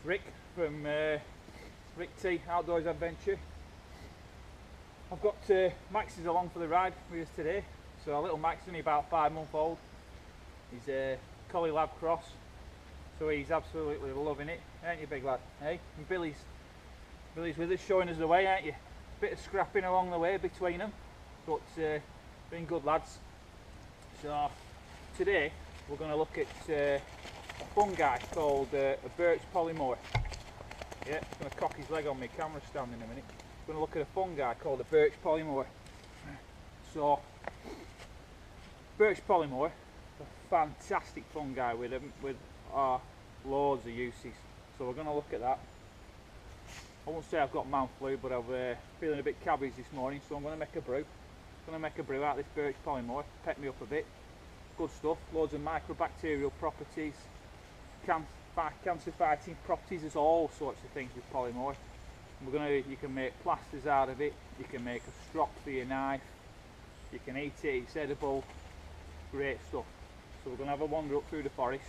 Rick from Rick T Outdoors Adventure. I've got Max is along for the ride with us today. So our little Max is only about 5 months old. He's a Collie Lab Cross, so he's absolutely loving it, ain't you, big lad? Hey, and Billy's with us, showing us the way, ain't you? Bit of scrapping along the way between them, but being good lads. So today we're going to look at a fungi called a Birch Polypore. Yeah, I'm going to cock his leg on my camera stand in a minute. We're going to look at a fungi called a Birch Polymore. So, Birch Polymore, a fantastic fungi with loads of uses. So we're going to look at that. I won't say I've got man flu, but I'm feeling a bit cabbage this morning, so I'm going to make a brew. I'm going to make a brew out of this Birch Polymore, pep me up a bit. Good stuff, loads of microbacterial properties, cancer fighting properties, there's all sorts of things with Polymore. You can make plasters out of it, you can make a strop for your knife, you can eat it, it's edible, great stuff. So we're going to have a wander up through the forest,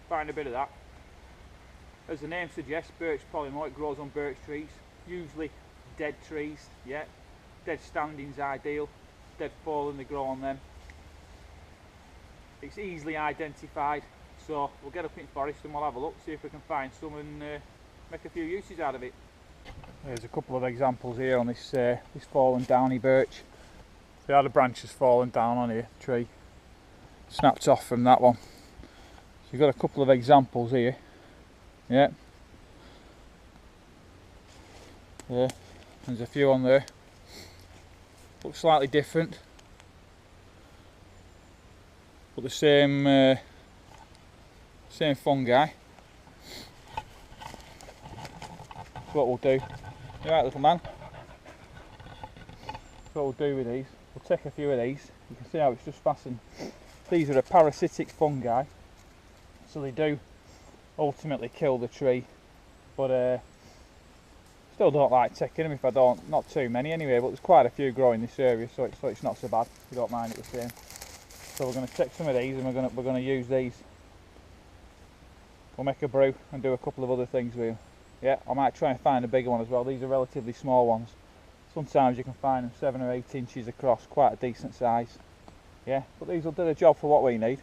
find a bit of that. As the name suggests, Birch Polymore, it grows on birch trees, usually dead trees, yeah. Dead standing's ideal, dead fallen they grow on them. It's easily identified, so we'll get up in the forest and we'll have a look, see if we can find some and make a few uses out of it. There's a couple of examples here on this this fallen downy birch. The other branch has fallen down on here, tree, snapped off from that one. So you've got a couple of examples here. Yeah. Yeah, there's a few on there. Looks slightly different, but the same fungi. That's what we'll do. You right, little man? That's what we'll do with these. We'll take a few of these. You can see how it's just fastened. These are a parasitic fungi, so they do ultimately kill the tree, but still don't like taking them if I don't. Not too many anyway, but there's quite a few growing in this area, so it's not so bad. You don't mind it the same. So we're going to take some of these and we're going to use these. We'll make a brew and do a couple of other things with them. Yeah, I might try and find a bigger one as well. These are relatively small ones. Sometimes you can find them 7 or 8 inches across, quite a decent size. Yeah, but these will do the job for what we need.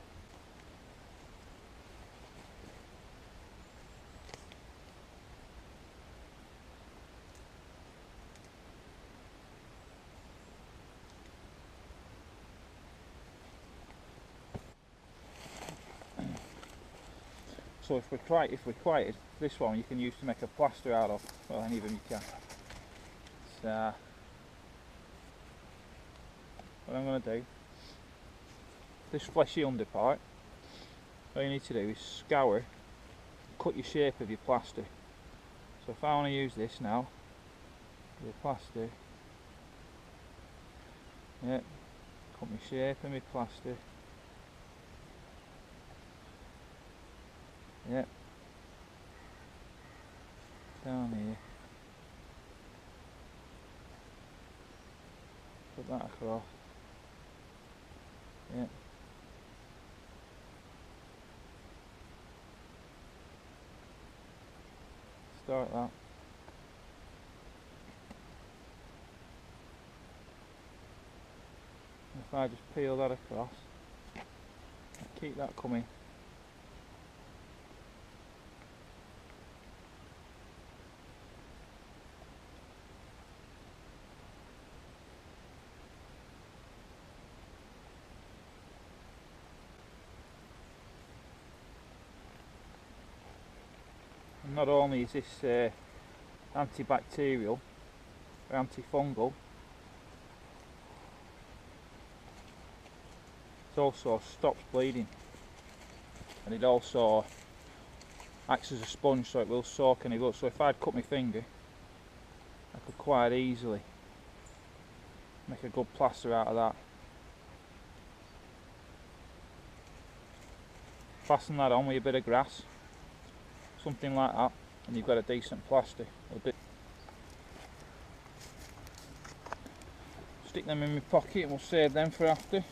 So if we quieted this one, you can use to make a plaster out of. Well, any of them you can. So what I'm going to do, this fleshy under part, all you need to do is scour, cut your shape of your plaster. So if I want to use this now, the plaster, yeah, cut my shape of my plaster. Yep, down here, put that across, yep, start that, if I just peel that across, keep that coming. Not only is this antibacterial or antifungal, it also stops bleeding, and it also acts as a sponge, so it will soak any blood. So if I'd cut my finger, I could quite easily make a good plaster out of that. Fasten that on with a bit of grass, something like that, and you've got a decent plaster. Stick them in my pocket and we'll save them for after.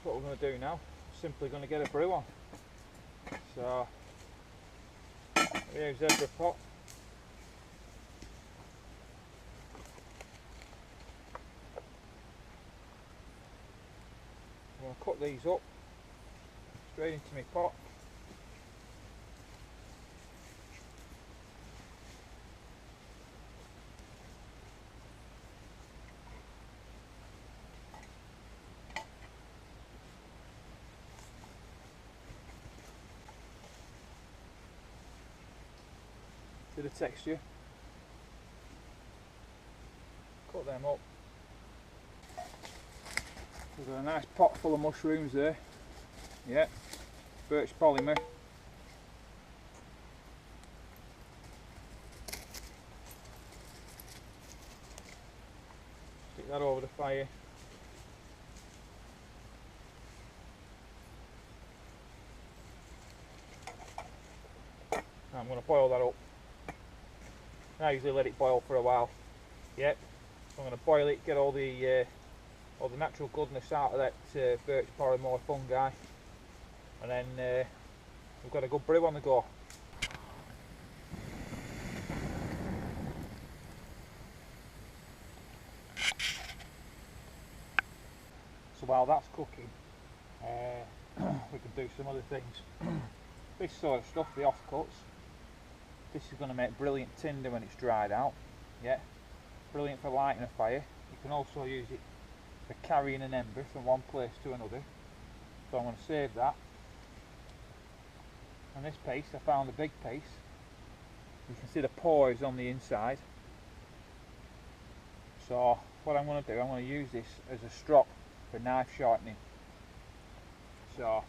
what we're going to do now. Simply going to get a brew on. So here's every pot. I'm going to cut these up straight into my pot. To the texture. Cut them up. We've got a nice pot full of mushrooms there. Yeah, Birch Polymer. Stick that over the fire. I'm going to boil that up. I usually let it boil for a while. Yep. So I'm going to boil it, get all the natural goodness out of that Birch Polymore fungi, and then we've got a good brew on the go. So while that's cooking, we can do some other things. This sort of stuff, the offcuts, this is going to make brilliant tinder when it's dried out. Yeah, brilliant for lighting a fire. You can also use it for carrying an ember from one place to another. So I'm going to save that. On this piece, I found a big piece. You can see the pores on the inside. So what I'm going to do, I'm going to use this as a strop for knife sharpening. So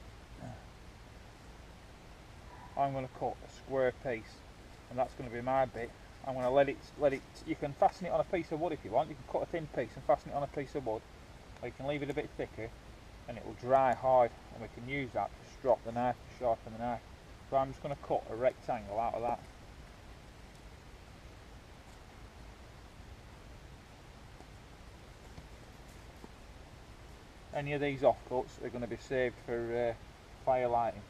I'm going to cut a square piece, and that's going to be my bit. I'm going to let it, you can fasten it on a piece of wood if you want. You can cut a thin piece and fasten it on a piece of wood, or you can leave it a bit thicker and it will dry hard, and we can use that to strop the knife, to sharpen the knife. So I'm just going to cut a rectangle out of that. Any of these offcuts are going to be saved for fire lighting.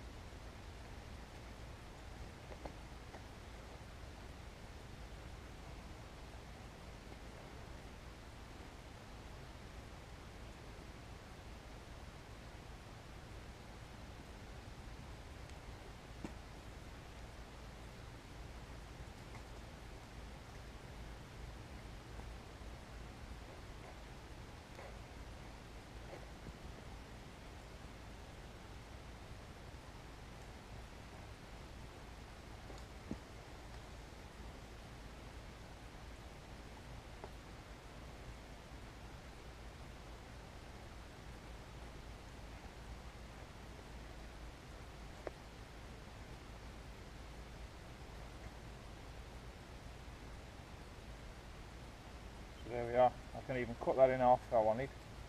There we are. I can even cut that in half if I wanted.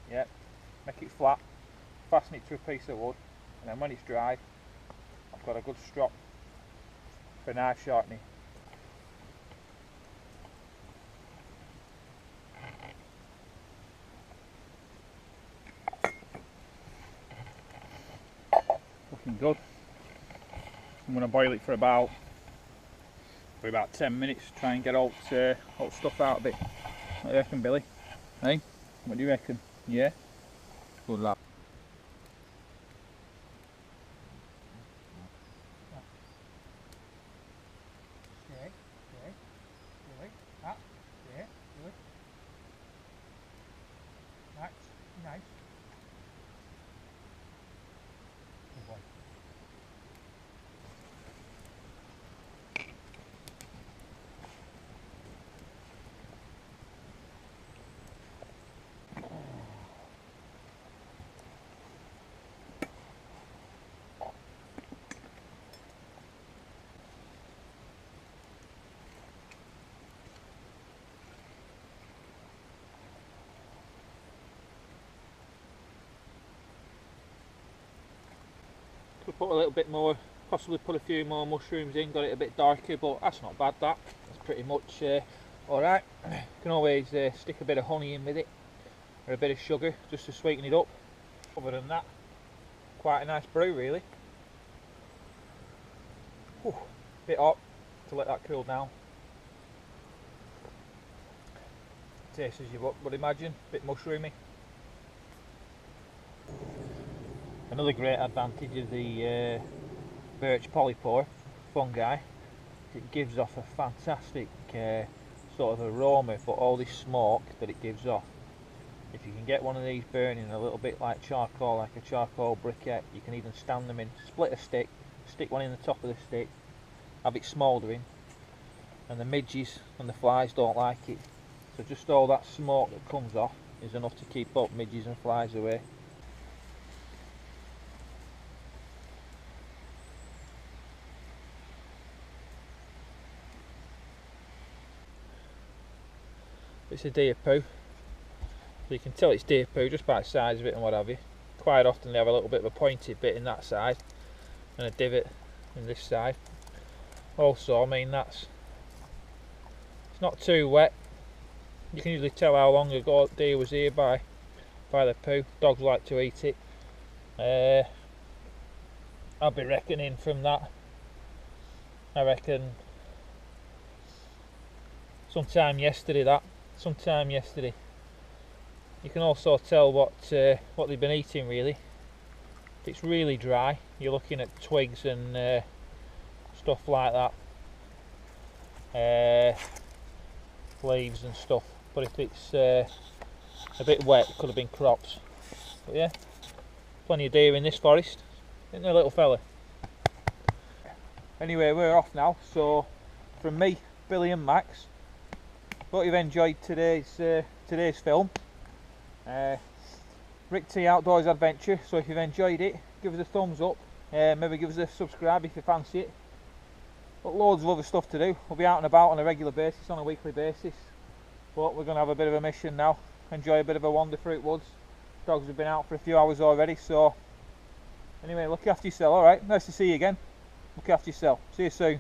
Yep. Make it flat, fasten it to a piece of wood, and then when it's dried, I've got a good strop for knife sharpening. Looking good. I'm going to boil it for about 10 minutes, try and get all stuff out of it. What do you reckon, Billy? Hey, what do you reckon? Yeah? Good lad. Okay, Billy, that, yeah, Billy. That's nice. Good boy. Could put a little bit more, possibly put a few more mushrooms in, got it a bit darker, but that's not bad. That's pretty much alright. You can always stick a bit of honey in with it, or a bit of sugar just to sweeten it up. Other than that, quite a nice brew really. Whew, bit hot to let that cool down. Tastes as you would imagine, bit mushroomy. Another great advantage of the Birch Polypore fungi, it gives off a fantastic sort of aroma for all this smoke that it gives off. If you can get one of these burning a little bit like charcoal, like a charcoal briquette, you can even stand them in, split a stick, stick one in the top of the stick, have it smouldering, and the midges and the flies don't like it. So just all that smoke that comes off is enough to keep up midges and flies away. It's a deer poo. So you can tell it's deer poo just by the size of it and what have you. Quite often they have a little bit of a pointed bit in that side and a divot in this side. Also, I mean, it's not too wet. You can usually tell how long ago deer was here by the poo. Dogs like to eat it. I'll be reckoning from that. I reckon sometime yesterday. You can also tell what they've been eating really. If it's really dry, you're looking at twigs and stuff like that, leaves and stuff. But if it's a bit wet, it could have been crops. But yeah, plenty of deer in this forest, isn't there, little fella? Anyway, we're off now. So from me, Billy and Max, hope you've enjoyed today's film. Rick T Outdoors Adventure. So if you've enjoyed it, give us a thumbs up, maybe give us a subscribe if you fancy it. Got loads of other stuff to do. We'll be out and about on a regular basis, on a weekly basis, but we're going to have a bit of a mission now, enjoy a bit of a wander through woods. Dogs have been out for a few hours already, so anyway, look after yourself. Alright, nice to see you again. Look after yourself. See you soon.